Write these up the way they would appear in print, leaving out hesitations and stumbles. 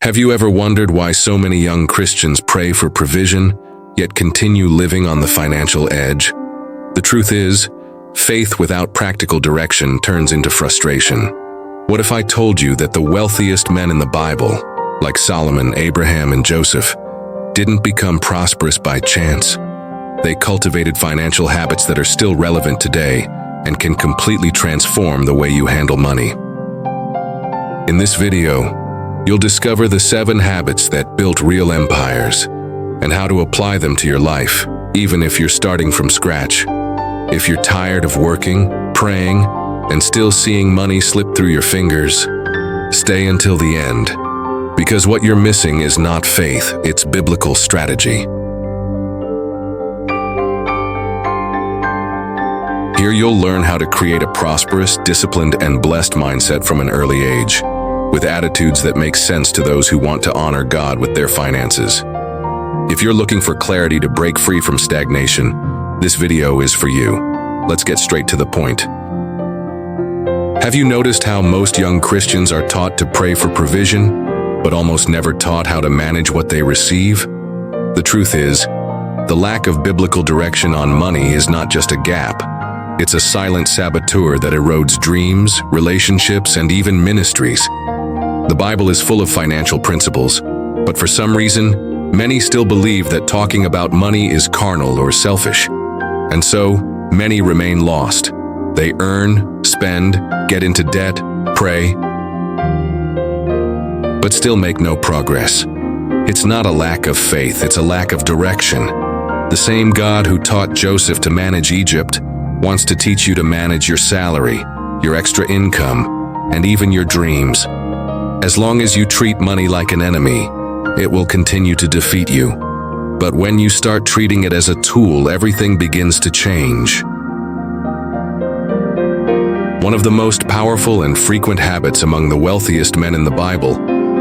Have you ever wondered why so many young Christians pray for provision, yet continue living on the financial edge? The truth is, faith without practical direction turns into frustration. What if I told you that the wealthiest men in the Bible, like Solomon, Abraham, and Joseph, didn't become prosperous by chance? They cultivated financial habits that are still relevant today and can completely transform the way you handle money. In this video, you'll discover the 7 habits that built real empires and how to apply them to your life, even if you're starting from scratch. If you're tired of working, praying, and still seeing money slip through your fingers, stay until the end, because what you're missing is not faith, it's biblical strategy. Here you'll learn how to create a prosperous, disciplined, and blessed mindset from an early age, with attitudes that make sense to those who want to honor God with their finances. If you're looking for clarity to break free from stagnation, this video is for you. Let's get straight to the point. Have you noticed how most young Christians are taught to pray for provision, but almost never taught how to manage what they receive? The truth is, the lack of biblical direction on money is not just a gap. It's a silent saboteur that erodes dreams, relationships, and even ministries. The Bible is full of financial principles, but for some reason, many still believe that talking about money is carnal or selfish. And so, many remain lost. They earn, spend, get into debt, pray, but still make no progress. It's not a lack of faith, it's a lack of direction. The same God who taught Joseph to manage Egypt wants to teach you to manage your salary, your extra income, and even your dreams. As long as you treat money like an enemy, it will continue to defeat you. But when you start treating it as a tool, everything begins to change. One of the most powerful and frequent habits among the wealthiest men in the Bible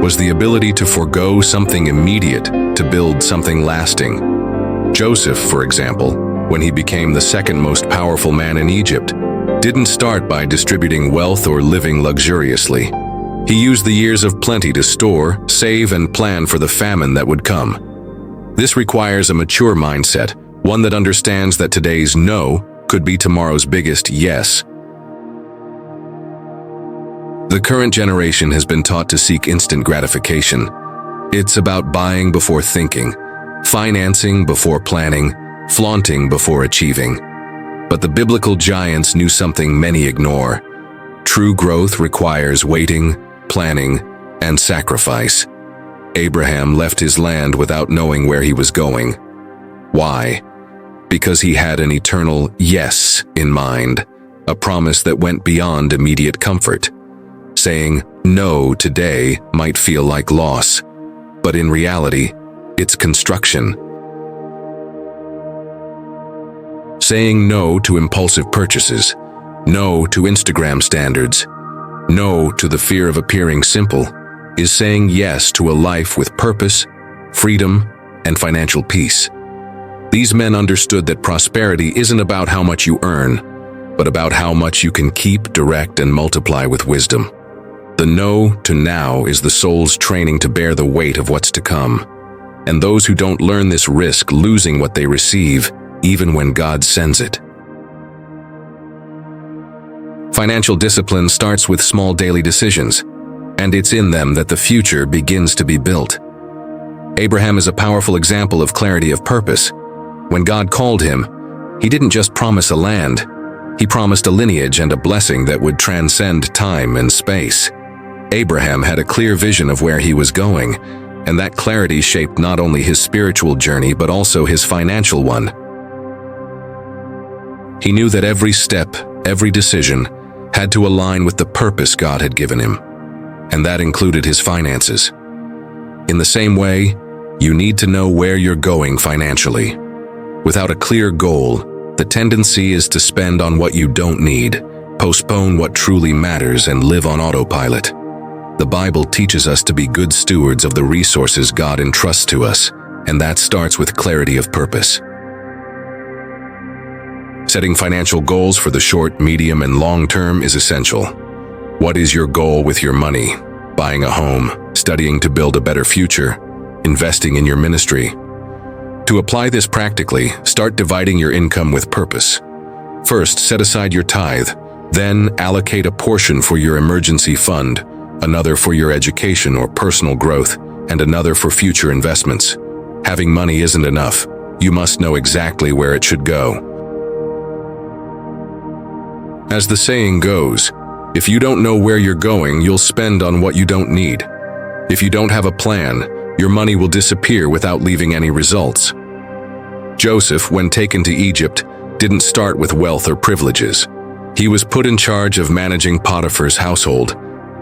was the ability to forego something immediate to build something lasting. Joseph, for example, when he became the second most powerful man in Egypt, didn't start by distributing wealth or living luxuriously. He used the years of plenty to store, save, and plan for the famine that would come. This requires a mature mindset, one that understands that today's no could be tomorrow's biggest yes. The current generation has been taught to seek instant gratification. It's about buying before thinking, financing before planning, flaunting before achieving. But the biblical giants knew something many ignore. True growth requires waiting, planning, and sacrifice. Abraham left his land without knowing where he was going. Why? Because he had an eternal yes in mind, a promise that went beyond immediate comfort. Saying no today might feel like loss, but in reality, it's construction. Saying no to impulsive purchases, no to Instagram standards, no to the fear of appearing simple, is saying yes to a life with purpose, freedom, and financial peace. These men understood that prosperity isn't about how much you earn, but about how much you can keep, direct, and multiply with wisdom. The no to now is the soul's training to bear the weight of what's to come. And those who don't learn this risk losing what they receive, even when God sends it. Financial discipline starts with small daily decisions, and it's in them that the future begins to be built. Abraham is a powerful example of clarity of purpose. When God called him, he didn't just promise a land, he promised a lineage and a blessing that would transcend time and space. Abraham had a clear vision of where he was going, and that clarity shaped not only his spiritual journey but also his financial one. He knew that every step, every decision, had to align with the purpose God had given him, and that included his finances. In the same way, you need to know where you're going financially. Without a clear goal, the tendency is to spend on what you don't need, postpone what truly matters, and live on autopilot. The Bible teaches us to be good stewards of the resources God entrusts to us, and that starts with clarity of purpose. Setting financial goals for the short, medium, and long term is essential. What is your goal with your money? Buying a home, studying to build a better future, investing in your ministry. To apply this practically, start dividing your income with purpose. First, set aside your tithe, then allocate a portion for your emergency fund, another for your education or personal growth, and another for future investments. Having money isn't enough. You must know exactly where it should go. As the saying goes, if you don't know where you're going, you'll spend on what you don't need. If you don't have a plan, your money will disappear without leaving any results. Joseph, when taken to Egypt, didn't start with wealth or privileges. He was put in charge of managing Potiphar's household,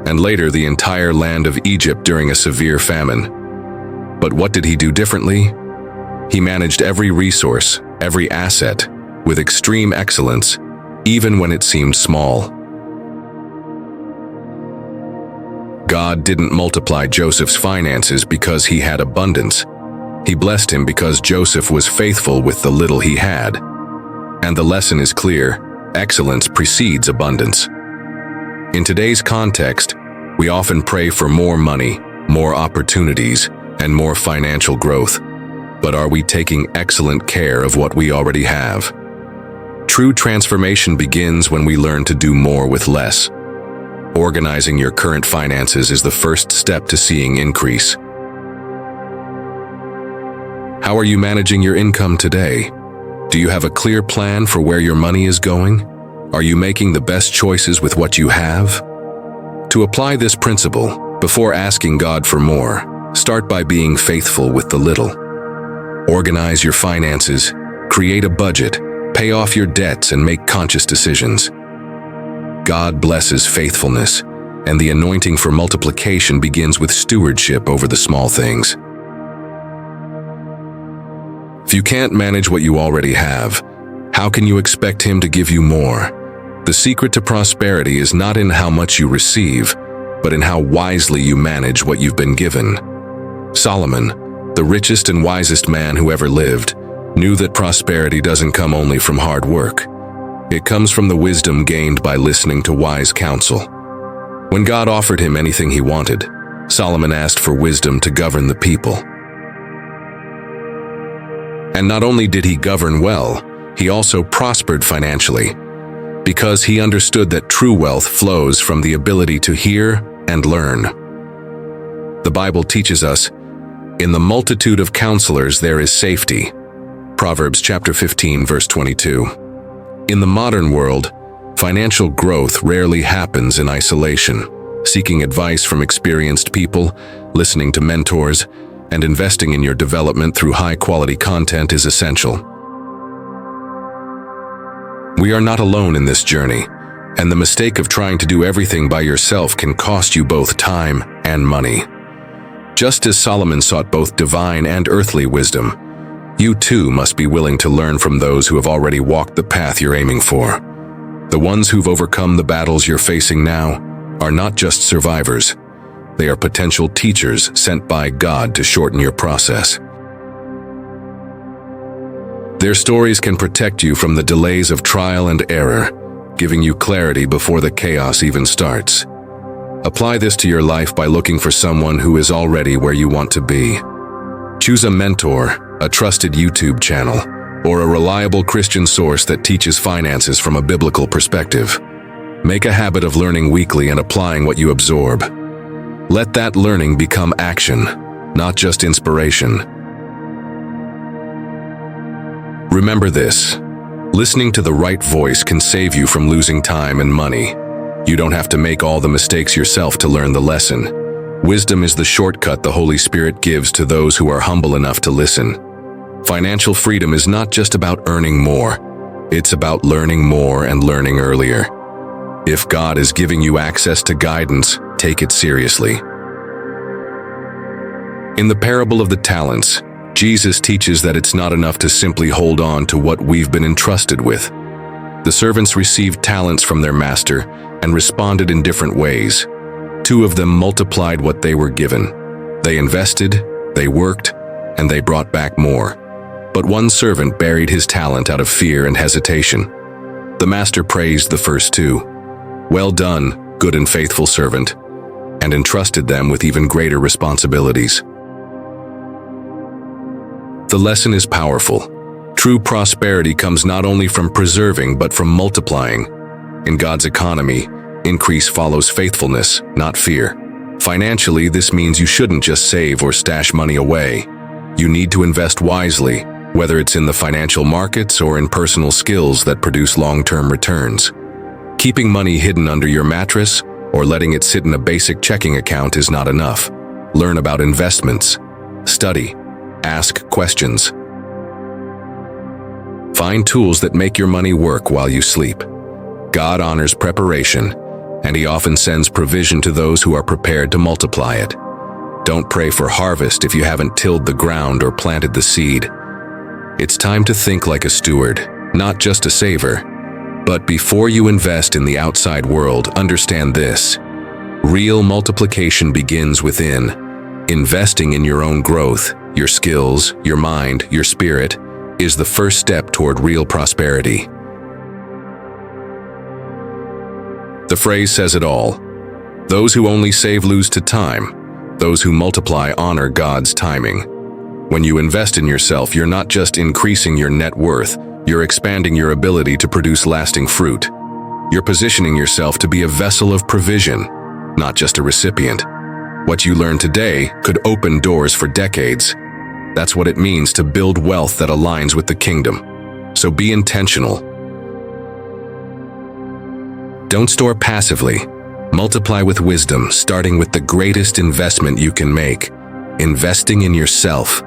and later the entire land of Egypt during a severe famine. But what did he do differently? He managed every resource, every asset, with extreme excellence, even when it seemed small. God didn't multiply Joseph's finances because he had abundance. He blessed him because Joseph was faithful with the little he had. And the lesson is clear: excellence precedes abundance. In today's context, we often pray for more money, more opportunities, and more financial growth. But are we taking excellent care of what we already have? True transformation begins when we learn to do more with less. Organizing your current finances is the first step to seeing increase. How are you managing your income today? Do you have a clear plan for where your money is going? Are you making the best choices with what you have? To apply this principle, before asking God for more, start by being faithful with the little. Organize your finances, create a budget, pay off your debts, and make conscious decisions. God blesses faithfulness, and the anointing for multiplication begins with stewardship over the small things. If you can't manage what you already have, how can you expect Him to give you more? The secret to prosperity is not in how much you receive, but in how wisely you manage what you've been given. Solomon, the richest and wisest man who ever lived, knew that prosperity doesn't come only from hard work. It comes from the wisdom gained by listening to wise counsel. When God offered him anything he wanted, Solomon asked for wisdom to govern the people. And not only did he govern well, he also prospered financially, because he understood that true wealth flows from the ability to hear and learn. The Bible teaches us, "In the multitude of counselors there is safety." Proverbs chapter 15, verse 22. In the modern world, financial growth rarely happens in isolation. Seeking advice from experienced people, listening to mentors, and investing in your development through high-quality content is essential. We are not alone in this journey, and the mistake of trying to do everything by yourself can cost you both time and money. Just as Solomon sought both divine and earthly wisdom, you too must be willing to learn from those who have already walked the path you're aiming for. The ones who've overcome the battles you're facing now are not just survivors. They are potential teachers sent by God to shorten your process. Their stories can protect you from the delays of trial and error, giving you clarity before the chaos even starts. Apply this to your life by looking for someone who is already where you want to be. Choose a mentor, a trusted YouTube channel, or a reliable Christian source that teaches finances from a biblical perspective. Make a habit of learning weekly and applying what you absorb. Let that learning become action, not just inspiration. Remember this: listening to the right voice can save you from losing time and money. You don't have to make all the mistakes yourself to learn the lesson. Wisdom is the shortcut the Holy Spirit gives to those who are humble enough to listen. Financial freedom is not just about earning more. It's about learning more and learning earlier. If God is giving you access to guidance, take it seriously. In the parable of the talents, Jesus teaches that it's not enough to simply hold on to what we've been entrusted with. The servants received talents from their master and responded in different ways. 2 of them multiplied what they were given. They invested, they worked, and they brought back more. But one servant buried his talent out of fear and hesitation. The master praised the first 2. "Well done, good and faithful servant." and entrusted them with even greater responsibilities. The lesson is powerful. True prosperity comes not only from preserving but from multiplying. In God's economy, increase follows faithfulness, not fear. Financially, this means you shouldn't just save or stash money away. You need to invest wisely, whether it's in the financial markets or in personal skills that produce long-term returns. Keeping money hidden under your mattress or letting it sit in a basic checking account is not enough. Learn about investments. Study. Ask questions. Find tools that make your money work while you sleep. God honors preparation, and He often sends provision to those who are prepared to multiply it. Don't pray for harvest if you haven't tilled the ground or planted the seed. It's time to think like a steward, not just a saver. But before you invest in the outside world, understand this. Real multiplication begins within. Investing in your own growth, your skills, your mind, your spirit, is the first step toward real prosperity. The phrase says it all. Those who only save lose to time. Those who multiply honor God's timing. When you invest in yourself, you're not just increasing your net worth, you're expanding your ability to produce lasting fruit. You're positioning yourself to be a vessel of provision, not just a recipient. What you learn today could open doors for decades. That's what it means to build wealth that aligns with the kingdom. So be intentional. Don't store passively. Multiply with wisdom, starting with the greatest investment you can make, investing in yourself.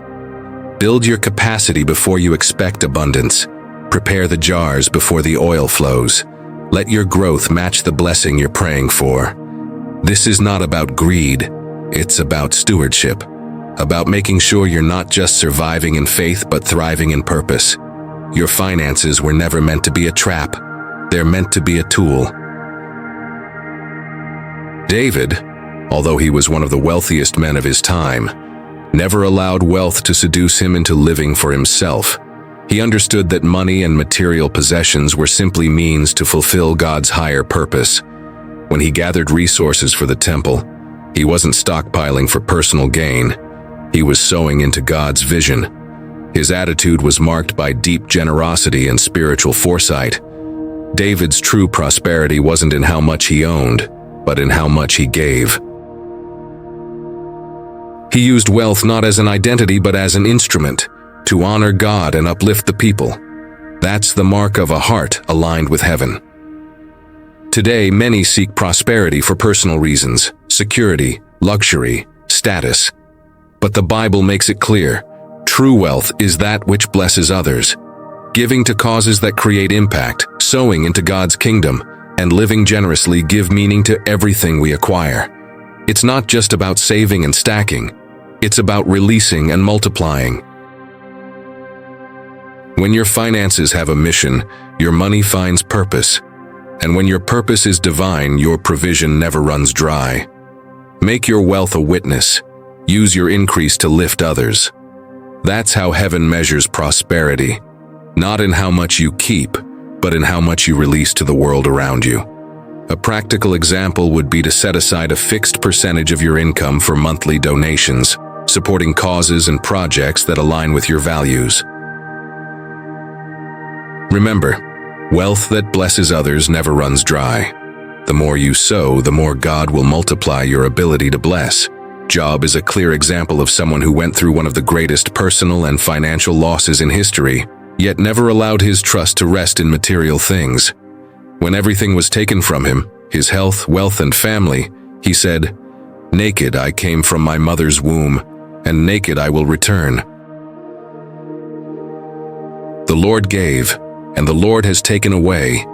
Build your capacity before you expect abundance. Prepare the jars before the oil flows. Let your growth match the blessing you're praying for. This is not about greed, it's about stewardship. About making sure you're not just surviving in faith but thriving in purpose. Your finances were never meant to be a trap. They're meant to be a tool. David, although he was one of the wealthiest men of his time, never allowed wealth to seduce him into living for himself. He understood that money and material possessions were simply means to fulfill God's higher purpose. When he gathered resources for the temple, he wasn't stockpiling for personal gain. He was sowing into God's vision. His attitude was marked by deep generosity and spiritual foresight. David's true prosperity wasn't in how much he owned, but in how much he gave. He used wealth not as an identity but as an instrument to honor God and uplift the people. That's the mark of a heart aligned with heaven. Today, many seek prosperity for personal reasons, security, luxury, status. But the Bible makes it clear, true wealth is that which blesses others. Giving to causes that create impact, sowing into God's kingdom, and living generously give meaning to everything we acquire. It's not just about saving and stacking, it's about releasing and multiplying. When your finances have a mission, your money finds purpose. And when your purpose is divine, your provision never runs dry. Make your wealth a witness. Use your increase to lift others. That's how heaven measures prosperity, not in how much you keep, but in how much you release to the world around you. A practical example would be to set aside a fixed percentage of your income for monthly donations, supporting causes and projects that align with your values. Remember, wealth that blesses others never runs dry. The more you sow, the more God will multiply your ability to bless. Job is a clear example of someone who went through one of the greatest personal and financial losses in history, yet never allowed his trust to rest in material things. When everything was taken from him, his health, wealth, and family, he said, "Naked I came from my mother's womb, and naked I will return." The Lord gave, and the Lord has taken away.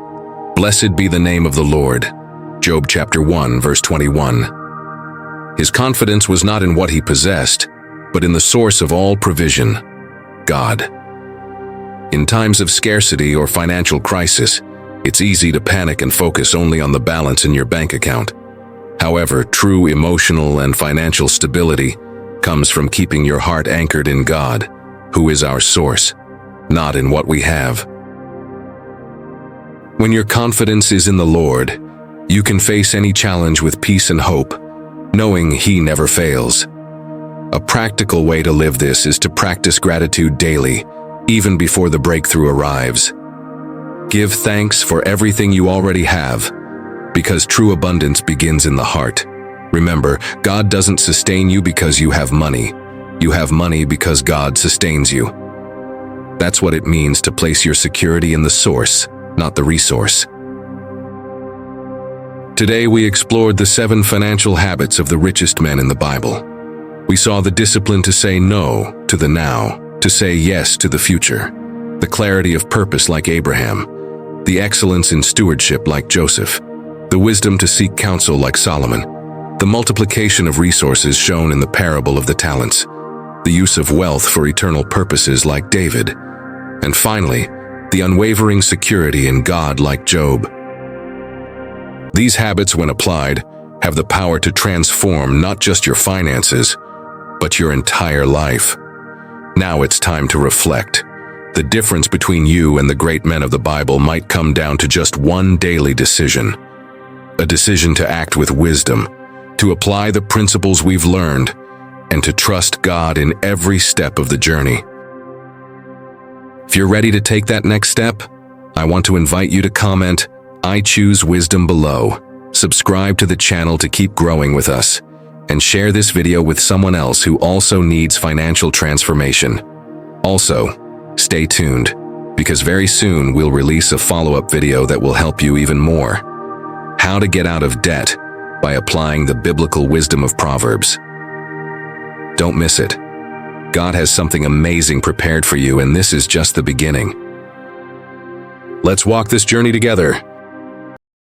Blessed be the name of the Lord. Job chapter 1, verse 21. His confidence was not in what he possessed, but in the source of all provision, God. In times of scarcity or financial crisis, it's easy to panic and focus only on the balance in your bank account. However, true emotional and financial stability comes from keeping your heart anchored in God, who is our source, not in what we have. When your confidence is in the Lord, you can face any challenge with peace and hope. knowing He never fails. A practical way to live this is to practice gratitude daily, even before the breakthrough arrives. Give thanks for everything you already have, because true abundance begins in the heart. Remember, God doesn't sustain you because you have money. You have money because God sustains you. That's what it means to place your security in the source, not the resource. Today we explored the 7 financial habits of the richest men in the Bible. We saw the discipline to say no to the now, to say yes to the future, the clarity of purpose like Abraham, the excellence in stewardship like Joseph, the wisdom to seek counsel like Solomon, the multiplication of resources shown in the parable of the talents, the use of wealth for eternal purposes like David, and finally, the unwavering security in God like Job. These habits, when applied, have the power to transform not just your finances, but your entire life. Now it's time to reflect. The difference between you and the great men of the Bible might come down to just one daily decision. A decision to act with wisdom, to apply the principles we've learned, and to trust God in every step of the journey. If you're ready to take that next step, I want to invite you to comment, "I choose wisdom" below. Subscribe to the channel to keep growing with us, and share this video with someone else who also needs financial transformation. Also, stay tuned, because very soon we'll release a follow-up video that will help you even more. How to get out of debt by applying the biblical wisdom of Proverbs. Don't miss it. God has something amazing prepared for you, and this is just the beginning. Let's walk this journey together.